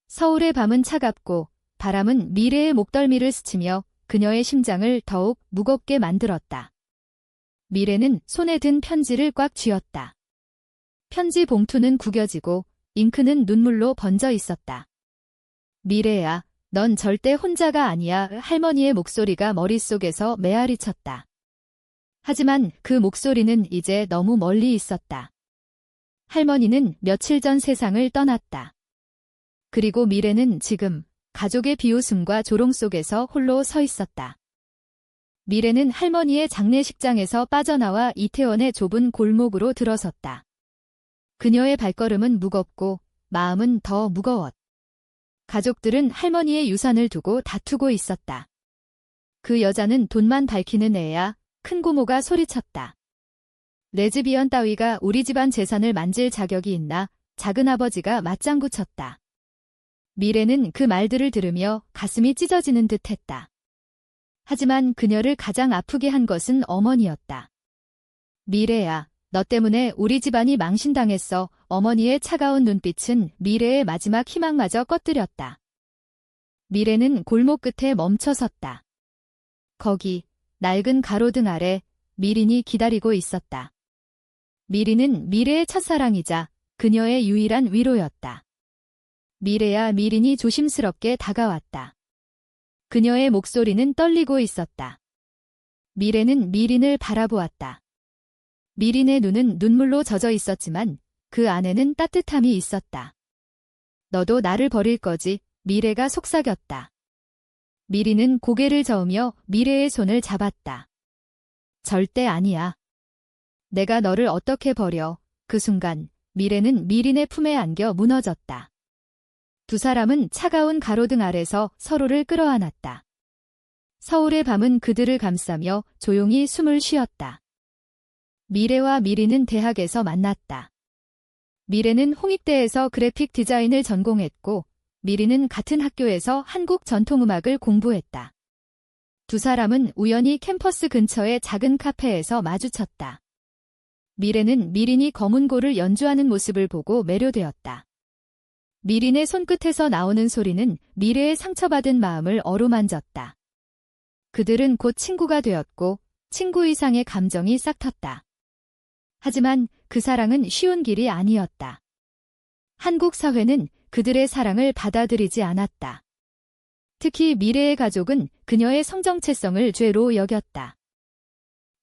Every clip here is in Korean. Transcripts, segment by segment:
서울의 밤은 차갑고 바람은 미래의 목덜미를 스치며 그녀의 심장을 더욱 무겁게 만들었다. 미래는 손에 든 편지를 꽉 쥐었다. 편지 봉투는 구겨지고 잉크는 눈물로 번져 있었다. 미래야, 넌 절대 혼자가 아니야. 할머니의 목소리가 머릿속에서 메아리쳤다. 하지만 그 목소리는 이제 너무 멀리 있었다. 할머니는 며칠 전 세상을 떠났다. 그리고 미래는 지금 가족의 비웃음과 조롱 속에서 홀로 서 있었다. 미래는 할머니의 장례식장에서 빠져나와 이태원의 좁은 골목으로 들어섰다. 그녀의 발걸음은 무겁고 마음은 더 무거웠다. 가족들은 할머니의 유산을 두고 다투고 있었다. 그 여자는 돈만 밝히는 애야. 큰 고모가 소리쳤다. 레즈비언 따위가 우리 집안 재산을 만질 자격이 있나? 작은아버지가 맞장구 쳤다. 미래는 그 말들을 들으며 가슴이 찢어지는 듯 했다. 하지만 그녀를 가장 아프게 한 것은 어머니였다. 미래야, 너 때문에 우리 집안이 망신당했어. 어머니의 차가운 눈빛은 미래의 마지막 희망마저 꺼뜨렸다. 미래는 골목 끝에 멈춰 섰다. 거기 낡은 가로등 아래 미린이 기다리고 있었다. 미린은 미래의 첫사랑이자 그녀의 유일한 위로였다. 미래야, 미린이 조심스럽게 다가왔다. 그녀의 목소리는 떨리고 있었다. 미래는 미린을 바라보았다. 미린의 눈은 눈물로 젖어 있었지만 그 안에는 따뜻함이 있었다. 너도 나를 버릴 거지? 미래가 속삭였다. 미린은 고개를 저으며 미래의 손을 잡았다. 절대 아니야. 내가 너를 어떻게 버려? 그 순간 미래는 미린의 품에 안겨 무너졌다. 두 사람은 차가운 가로등 아래서 서로를 끌어안았다. 서울의 밤은 그들을 감싸며 조용히 숨을 쉬었다. 미래와 미린은 대학에서 만났다. 미래는 홍익대에서 그래픽 디자인을 전공했고 미리는 같은 학교에서 한국 전통음악을 공부했다. 두 사람은 우연히 캠퍼스 근처의 작은 카페에서 마주쳤다. 미래는 미린이 검은고를 연주하는 모습을 보고 매료되었다. 미린의 손끝에서 나오는 소리는 미래의 상처받은 마음을 어루만졌다. 그들은 곧 친구가 되었고 친구 이상의 감정이 싹텄다. 하지만 그 사랑은 쉬운 길이 아니었다. 한국 사회는 그들의 사랑을 받아들이지 않았다. 특히 미래의 가족은 그녀의 성정체성을 죄로 여겼다.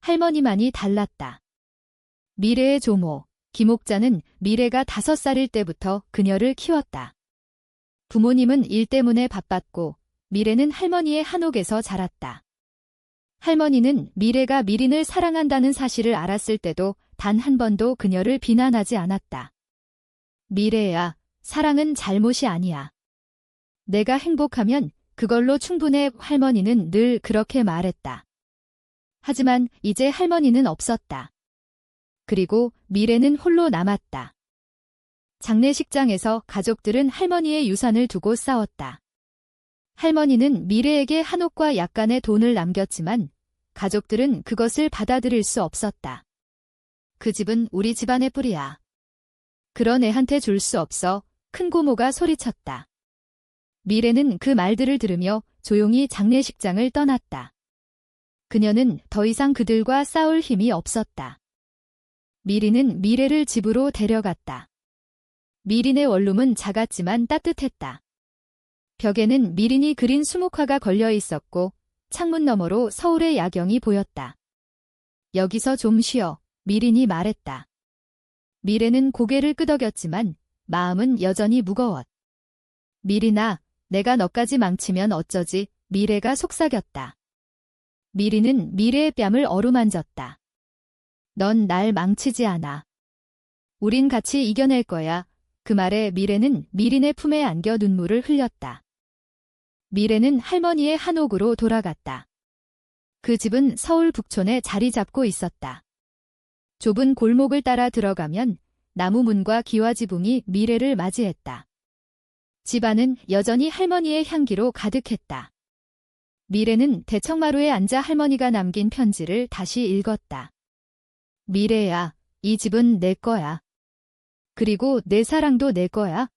할머니만이 달랐다. 미래의 조모, 김옥자는 미래가 5살일 때부터 그녀를 키웠다. 부모님은 일 때문에 바빴고 미래는 할머니의 한옥에서 자랐다. 할머니는 미래가 미린을 사랑한다는 사실을 알았을 때도 단 한 번도 그녀를 비난하지 않았다. 미래야, 사랑은 잘못이 아니야. 내가 행복하면 그걸로 충분해. 할머니는 늘 그렇게 말했다. 하지만 이제 할머니는 없었다. 그리고 미래는 홀로 남았다. 장례식장에서 가족들은 할머니의 유산을 두고 싸웠다. 할머니는 미래에게 한옥과 약간의 돈을 남겼지만 가족들은 그것을 받아들일 수 없었다. 그 집은 우리 집안의 뿌리야. 그런 애한테 줄 수 없어. 큰 고모가 소리쳤다. 미래는 그 말들을 들으며 조용히 장례식장을 떠났다. 그녀는 더 이상 그들과 싸울 힘이 없었다. 미리는 미래를 집으로 데려갔다. 미린의 원룸은 작았지만 따뜻했다. 벽에는 미린이 그린 수묵화가 걸려 있었고 창문 너머로 서울의 야경이 보였다. 여기서 좀 쉬어. 미린이 말했다. 미래는 고개를 끄덕였지만 마음은 여전히 무거웠다. 미린아, 내가 너까지 망치면 어쩌지? 미래가 속삭였다. 미리는 미래의 뺨을 어루만졌다. 넌 날 망치지 않아. 우린 같이 이겨낼 거야. 그 말에 미래는 미린의 품에 안겨 눈물을 흘렸다. 미래는 할머니의 한옥으로 돌아갔다. 그 집은 서울 북촌에 자리 잡고 있었다. 좁은 골목을 따라 들어가면 나무 문과 기와지붕이 미래를 맞이했다. 집안은 여전히 할머니의 향기로 가득했다. 미래는 대청마루에 앉아 할머니가 남긴 편지를 다시 읽었다. 미래야, 이 집은 내 거야. 그리고 내 사랑도 내 거야.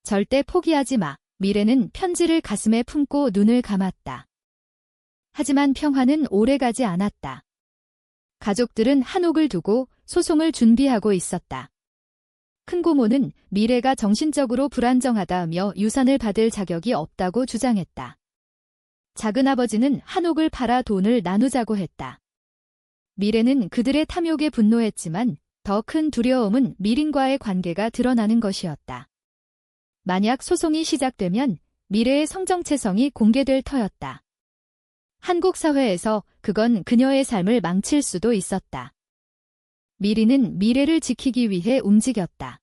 절대 포기하지 마. 미래는 편지를 가슴에 품고 눈을 감았다. 하지만 평화는 오래가지 않았다. 가족들은 한옥을 두고 소송을 준비하고 있었다. 큰고모는 미래가 정신적으로 불안정하다며 유산을 받을 자격이 없다고 주장했다. 작은아버지는 한옥을 팔아 돈을 나누자고 했다. 미래는 그들의 탐욕에 분노했지만 더 큰 두려움은 미린과의 관계가 드러나는 것이었다. 만약 소송이 시작되면 미래의 성정체성이 공개될 터였다. 한국 사회에서 그건 그녀의 삶을 망칠 수도 있었다. 미리는 미래를 지키기 위해 움직였다.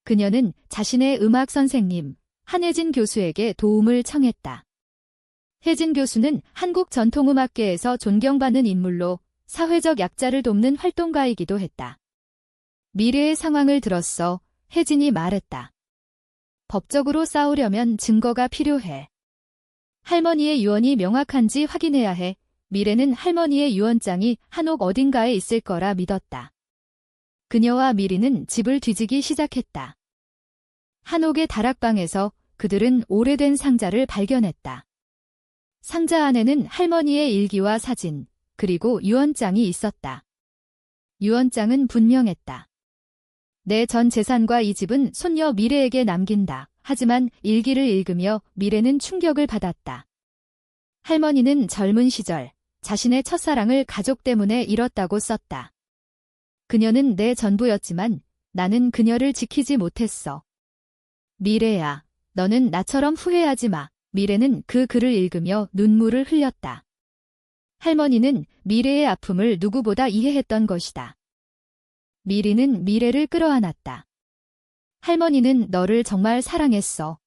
그녀는 자신의 음악 선생님, 한혜진 교수에게 도움을 청했다. 혜진 교수는 한국 전통음악계에서 존경받는 인물로 사회적 약자를 돕는 활동가이기도 했다. 미래의 상황을 들었어 혜진이 말했다. 법적으로 싸우려면 증거가 필요해. 할머니의 유언이 명확한지 확인해야 해. 미래는 할머니의 유언장이 한옥 어딘가에 있을 거라 믿었다. 그녀와 미리는 집을 뒤지기 시작했다. 한옥의 다락방에서 그들은 오래된 상자를 발견했다. 상자 안에는 할머니의 일기와 사진, 그리고 유언장이 있었다. 유언장은 분명했다. 내 전 재산과 이 집은 손녀 미래에게 남긴다. 하지만 일기를 읽으며 미래는 충격을 받았다. 할머니는 젊은 시절 자신의 첫사랑을 가족 때문에 잃었다고 썼다. 그녀는 내 전부였지만 나는 그녀를 지키지 못했어. 미래야, 너는 나처럼 후회하지 마. 미래는 그 글을 읽으며 눈물을 흘렸다. 할머니는 미래의 아픔을 누구보다 이해했던 것이다. 미리는 미래를 끌어안았다. 할머니는 너를 정말 사랑했어.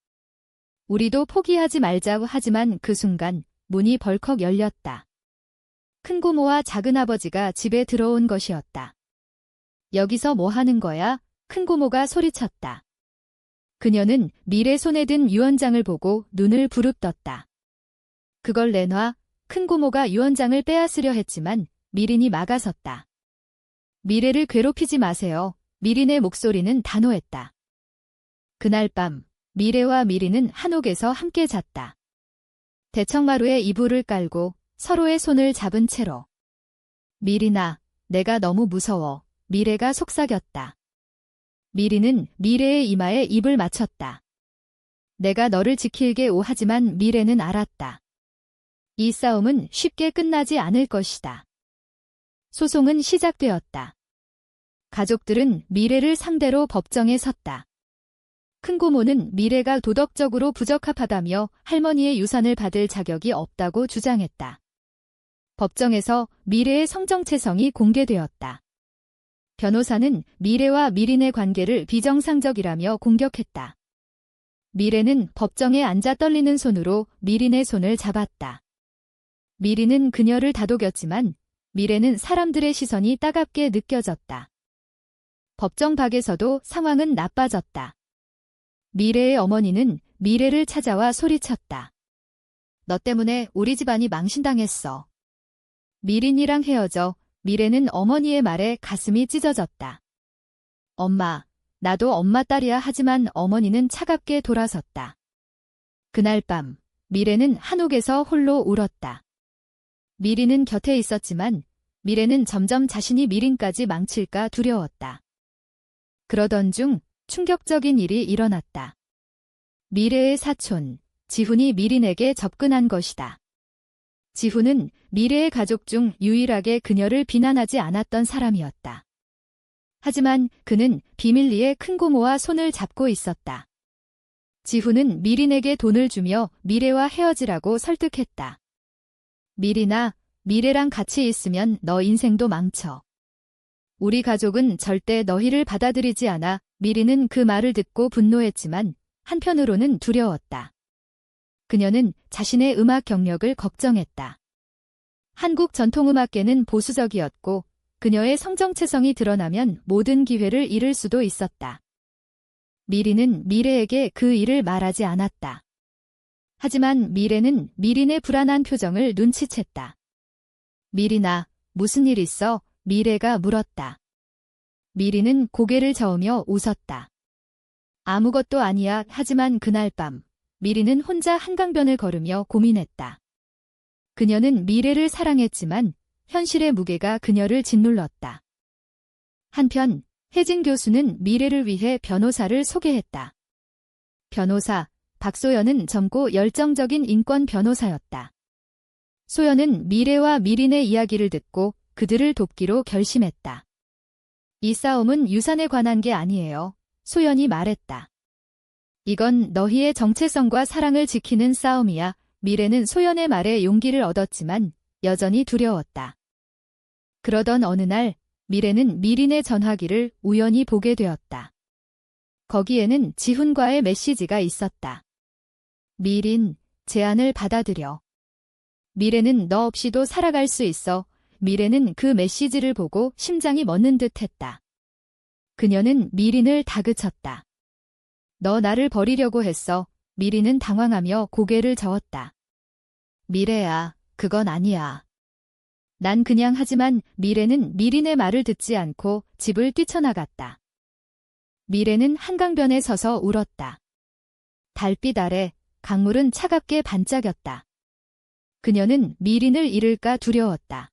우리도 포기하지 말자고 하지만 그 순간 문이 벌컥 열렸다. 큰고모와 작은아버지가 집에 들어온 것이었다. 여기서 뭐 하는 거야? 큰고모가 소리쳤다. 그녀는 미래 손에 든 유언장을 보고 눈을 부릅떴다. 그걸 내놔. 큰고모가 유언장을 빼앗으려 했지만 미린이 막아섰다. 미래를 괴롭히지 마세요. 미린의 목소리는 단호했다. 그날 밤 미래와 미리는 한옥에서 함께 잤다. 대청마루에 이불을 깔고 서로의 손을 잡은 채로. 미리나, 내가 너무 무서워. 미래가 속삭였다. 미리는 미래의 이마에 입을 맞췄다. 내가 너를 지킬게 하지만 미래는 알았다. 이 싸움은 쉽게 끝나지 않을 것이다. 소송은 시작되었다. 가족들은 미래를 상대로 법정에 섰다. 큰고모는 미래가 도덕적으로 부적합하다며 할머니의 유산을 받을 자격이 없다고 주장했다. 법정에서 미래의 성정체성이 공개되었다. 변호사는 미래와 미린의 관계를 비정상적이라며 공격했다. 미래는 법정에 앉아 떨리는 손으로 미린의 손을 잡았다. 미린은 그녀를 다독였지만 미래는 사람들의 시선이 따갑게 느껴졌다. 법정 밖에서도 상황은 나빠졌다. 미래의 어머니는 미래를 찾아와 소리쳤다. 너 때문에 우리 집안이 망신당했어. 미린이랑 헤어져. 미래는 어머니의 말에 가슴이 찢어졌다. 엄마, 나도 엄마 딸이야. 하지만 어머니는 차갑게 돌아섰다. 그날 밤 미래는 한옥에서 홀로 울었다. 미리는 곁에 있었지만 미래는 점점 자신이 미린까지 망칠까 두려웠다. 그러던 중 충격적인 일이 일어났다. 미래의 사촌, 지훈이 미린에게 접근한 것이다. 지훈은 미래의 가족 중 유일하게 그녀를 비난하지 않았던 사람이었다. 하지만 그는 비밀리에 큰고모와 손을 잡고 있었다. 지훈은 미린에게 돈을 주며 미래와 헤어지라고 설득했다. 미린아, 미래랑 같이 있으면 너 인생도 망쳐. 우리 가족은 절대 너희를 받아들이지 않아. 미리는 그 말을 듣고 분노했지만 한편으로는 두려웠다. 그녀는 자신의 음악 경력을 걱정했다. 한국 전통음악계는 보수적이었고 그녀의 성정체성이 드러나면 모든 기회를 잃을 수도 있었다. 미리는 미래에게 그 일을 말하지 않았다. 하지만 미래는 미린의 불안한 표정을 눈치챘다. 미린아, 무슨 일 있어? 미래가 물었다. 미리는 고개를 저으며 웃었다. 아무것도 아니야. 하지만 그날 밤, 미리는 혼자 한강변을 걸으며 고민했다. 그녀는 미래를 사랑했지만 현실의 무게가 그녀를 짓눌렀다. 한편 혜진 교수는 미래를 위해 변호사를 소개했다. 변호사, 박소연은 젊고 열정적인 인권 변호사였다. 소연은 미래와 미린의 이야기를 듣고 그들을 돕기로 결심했다. 이 싸움은 유산에 관한 게 아니에요. 소연이 말했다. 이건 너희의 정체성과 사랑을 지키는 싸움이야. 미래는 소연의 말에 용기를 얻었지만 여전히 두려웠다. 그러던 어느 날 미래는 미린의 전화기를 우연히 보게 되었다. 거기에는 지훈과의 메시지가 있었다. 미린, 제안을 받아들여. 미래는 너 없이도 살아갈 수 있어. 미래는 그 메시지를 보고 심장이 멎는 듯 했다. 그녀는 미린을 다그쳤다. 너 나를 버리려고 했어. 미린은 당황하며 고개를 저었다. 미래야, 그건 아니야. 난 그냥 하지만 미래는 미린의 말을 듣지 않고 집을 뛰쳐나갔다. 미래는 한강변에 서서 울었다. 달빛 아래 강물은 차갑게 반짝였다. 그녀는 미린을 잃을까 두려웠다.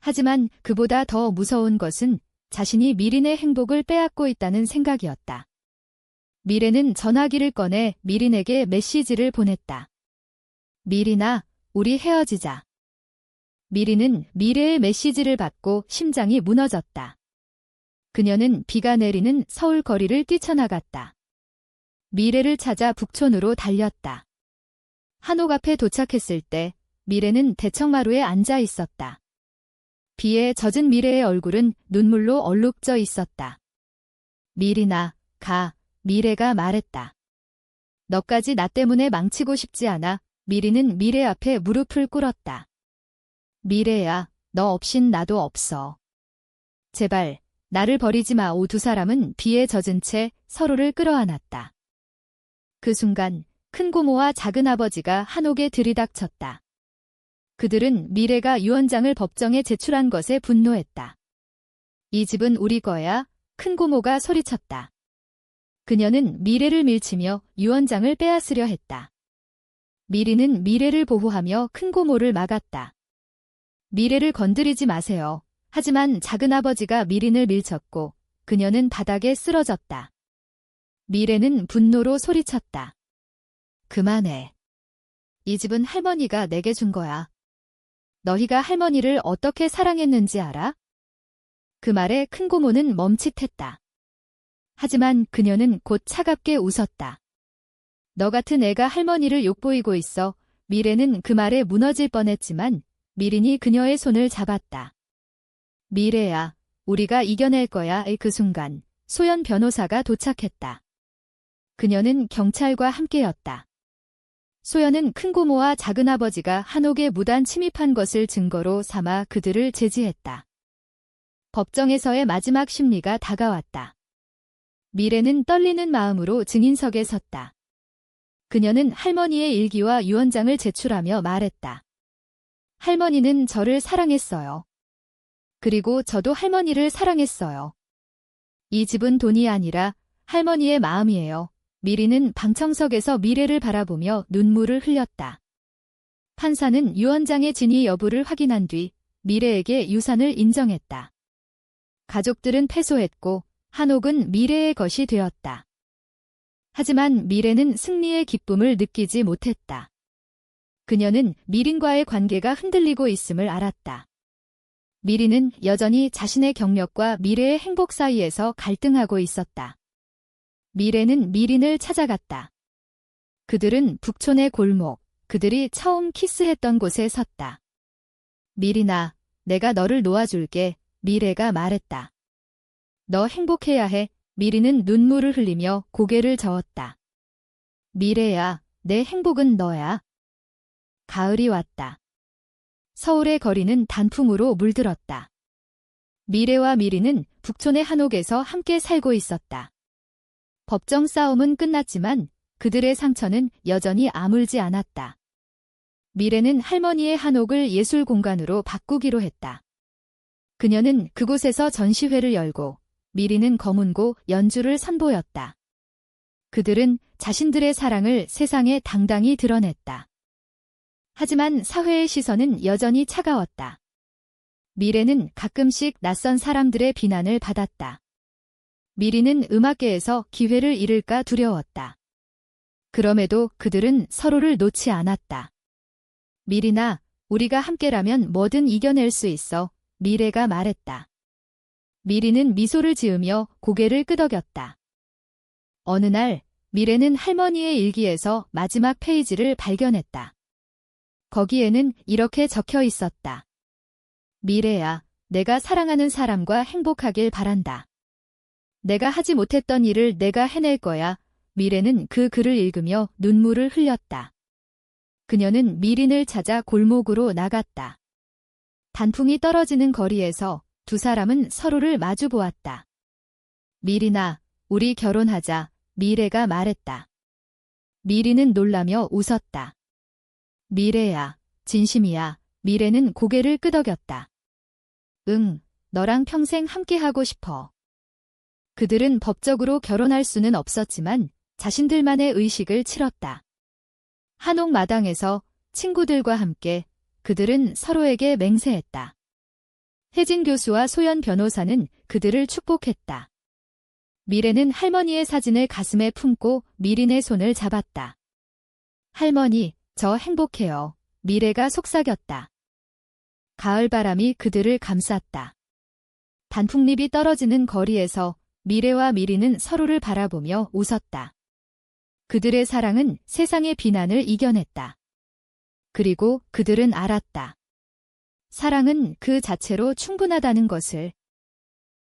하지만 그보다 더 무서운 것은 자신이 미린의 행복을 빼앗고 있다는 생각이었다. 미래는 전화기를 꺼내 미린에게 메시지를 보냈다. 미린아, 우리 헤어지자. 미린은 미래의 메시지를 받고 심장이 무너졌다. 그녀는 비가 내리는 서울 거리를 뛰쳐나갔다. 미래를 찾아 북촌으로 달렸다. 한옥 앞에 도착했을 때 미래는 대청마루에 앉아 있었다. 비에 젖은 미래의 얼굴은 눈물로 얼룩져 있었다. 미린아, 가. 미래가 말했다. 너까지 나 때문에 망치고 싶지 않아. 미리는 미래 앞에 무릎을 꿇었다. 미래야, 너 없인 나도 없어. 제발, 나를 버리지 마. 두 사람은 비에 젖은 채 서로를 끌어안았다. 그 순간 큰 고모와 작은 아버지가 한옥에 들이닥쳤다. 그들은 미래가 유언장을 법정에 제출한 것에 분노했다. 이 집은 우리 거야. 큰 고모가 소리쳤다. 그녀는 미래를 밀치며 유언장을 빼앗으려 했다. 미리는 미래를 보호하며 큰 고모를 막았다. 미래를 건드리지 마세요. 하지만 작은아버지가 미린을 밀쳤고 그녀는 바닥에 쓰러졌다. 미래는 분노로 소리쳤다. 그만해. 이 집은 할머니가 내게 준 거야. 너희가 할머니를 어떻게 사랑했는지 알아? 그 말에 큰 고모는 멈칫했다. 하지만 그녀는 곧 차갑게 웃었다. 너 같은 애가 할머니를 욕보이고 있어. 미래는 그 말에 무너질 뻔했지만 미린이 그녀의 손을 잡았다. 미래야, 우리가 이겨낼 거야. 그 순간 소연 변호사가 도착했다. 그녀는 경찰과 함께였다. 소연은 큰고모와 작은아버지가 한옥에 무단 침입한 것을 증거로 삼아 그들을 제지했다. 법정에서의 마지막 심리가 다가왔다. 미래는 떨리는 마음으로 증인석에 섰다. 그녀는 할머니의 일기와 유언장을 제출하며 말했다. 할머니는 저를 사랑했어요. 그리고 저도 할머니를 사랑했어요. 이 집은 돈이 아니라 할머니의 마음이에요. 미리는 방청석에서 미래를 바라보며 눈물을 흘렸다. 판사는 유언장의 진위 여부를 확인한 뒤 미래에게 유산을 인정했다. 가족들은 패소했고 한옥은 미래의 것이 되었다. 하지만 미래는 승리의 기쁨을 느끼지 못했다. 그녀는 미린과의 관계가 흔들리고 있음을 알았다. 미린은 여전히 자신의 경력과 미래의 행복 사이에서 갈등하고 있었다. 미래는 미린을 찾아갔다. 그들은 북촌의 골목, 그들이 처음 키스했던 곳에 섰다. 미린아, 내가 너를 놓아줄게. 미래가 말했다. 너 행복해야 해. 미리는 눈물을 흘리며 고개를 저었다. 미래야, 내 행복은 너야. 가을이 왔다. 서울의 거리는 단풍으로 물들었다. 미래와 미리는 북촌의 한옥에서 함께 살고 있었다. 법정 싸움은 끝났지만 그들의 상처는 여전히 아물지 않았다. 미래는 할머니의 한옥을 예술 공간으로 바꾸기로 했다. 그녀는 그곳에서 전시회를 열고 미리는 검은고 연주를 선보였다. 그들은 자신들의 사랑을 세상에 당당히 드러냈다. 하지만 사회의 시선은 여전히 차가웠다. 미래는 가끔씩 낯선 사람들의 비난을 받았다. 미리는 음악계에서 기회를 잃을까 두려웠다. 그럼에도 그들은 서로를 놓지 않았다. 미리나, 우리가 함께라면 뭐든 이겨낼 수 있어, 미래가 말했다. 미리는 미소를 지으며 고개를 끄덕였다. 어느 날, 미래는 할머니의 일기에서 마지막 페이지를 발견했다. 거기에는 이렇게 적혀 있었다. 미래야, 내가 사랑하는 사람과 행복하길 바란다. 내가 하지 못했던 일을 내가 해낼 거야. 미래는 그 글을 읽으며 눈물을 흘렸다. 그녀는 미린을 찾아 골목으로 나갔다. 단풍이 떨어지는 거리에서 두 사람은 서로를 마주 보았다. 미리나, 우리 결혼하자, 미래가 말했다. 미리는 놀라며 웃었다. 미래야, 진심이야. 미래는 고개를 끄덕였다. 응, 너랑 평생 함께하고 싶어. 그들은 법적으로 결혼할 수는 없었지만 자신들만의 의식을 치렀다. 한옥마당에서 친구들과 함께 그들은 서로에게 맹세했다. 혜진 교수와 소연 변호사는 그들을 축복했다. 미래는 할머니의 사진을 가슴에 품고 미린의 손을 잡았다. 할머니, 저 행복해요. 미래가 속삭였다. 가을바람이 그들을 감쌌다. 단풍잎이 떨어지는 거리에서 미래와 미리는 서로를 바라보며 웃었다. 그들의 사랑은 세상의 비난을 이겨냈다. 그리고 그들은 알았다. 사랑은 그 자체로 충분하다는 것을.